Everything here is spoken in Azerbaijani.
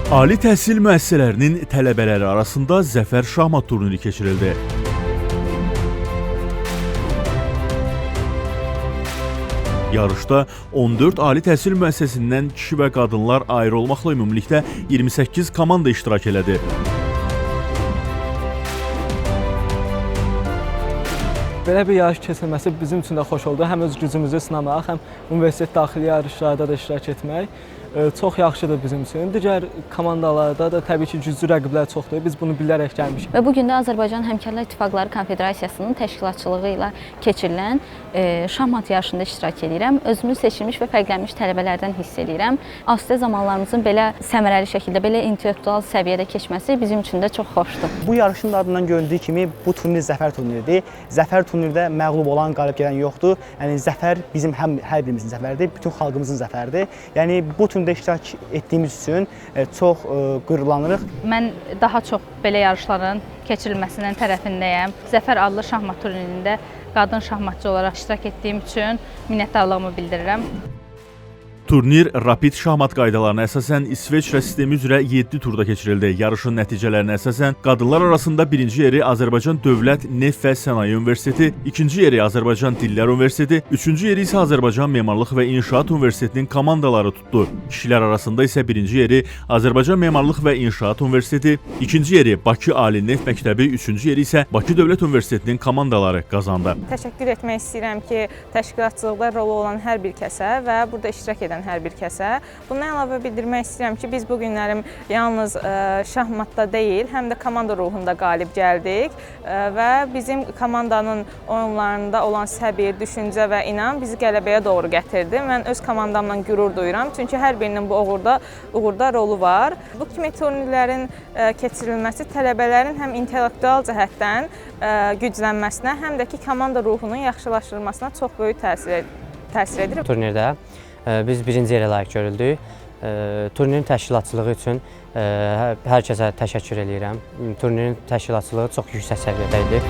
Ali təhsil müəssisələrinin tələbələri arasında Zəfər şahmat turniri keçirildi. Yarışda 14 ali təhsil müəssisəsindən kişi və qadınlar ayrı olmaqla ümumilikdə 28 komanda iştirak elədi. Belə bir yarış keçirilməsi bizim üçün də xoş oldu. Həm öz gücümüzü sınamaq, həm universitet daxili yarışlarda da iştirak etmək çox yaxşıdır bizim üçün. Digər komandalarda da təbii ki, güclü rəqiblər çoxdur. Biz bunu bilərək gəlmişik. Və bugün də Azərbaycan Həmkarlar İttifaqları Konfederasiyasının təşkilatçılığı ilə keçirilən şahmat yarışında iştirak edirəm. Özümü seçilmiş və fərqlənmiş tələbələrdən hiss edirəm. Asudə zamanlarımızın belə səmərəli şəkildə, belə intellektual səviyyədə keçməsi bizim üçün də çox xoşdur. Bu yarışın da adından göründüyü kimi bu turnir zəfər turniridir. Zəfər turnirdə məğlub olan, qalib gələn yoxdur. Yəni zəfər bizim hər birimizin zəfəridir, bütün xalqımızın zəfəridir. Yəni bu turnirdə iştirak etdiyimiz üçün çox qürurlanırıq. Mən daha çox belə yarışların keçirilməsinin tərəfindəyəm. Zəfər adlı şahmat turnirində qadın şahmatçı olaraq iştirak etdiyim üçün minnətdarlığımı bildirirəm. Turnir rapid şahmat qaydalarına əsasən İsveçrə sistemi üzrə 7 turda keçirildi. Yarışın nəticələrinə əsasən qadınlar arasında birinci yeri Azərbaycan Dövlət Neft və Sənaye Universiteti, ikinci yeri Azərbaycan Dillər Universiteti, üçüncü yeri isə Azərbaycan Memarlıq və İnşaat Universitetinin komandaları tutdu. Kişilər arasında isə birinci yeri Azərbaycan Memarlıq və İnşaat Universiteti, ikinci yeri Bakı Ali Neft Məktəbi, üçüncü yeri isə Bakı Dövlət Universitetinin komandaları qazandı. Təşəkkür etmək istəyirəm ki, təşkilatçılıqda rolu olan hər bir kəsə və burada iştirak edən hər bir kəsə. Bundan əlavə bildirmək istəyirəm ki, biz bu günlərim yalnız şahmatda deyil, həm də komanda ruhunda qalib gəldik və bizim komandanın oyunlarında olan səbir, düşüncə və inam bizi qələbəyə doğru gətirdi. Mən öz komandamla qürur duyuram, çünki hər birinin bu uğurda rolu var. Bu kimi turnirlərin keçirilməsi tələbələrin həm intellektual cəhətdən güclənməsinə, həm də ki, komanda ruhunun yaxşılaşdırılmasına çox böyük təsir edir. Turnirdə biz birinci yerə layiq görüldük. Turnirin təşkilatçılığı üçün hər kəsə təşəkkür edirəm. Turnirin təşkilatçılığı çox yüksək səviyyədə idi.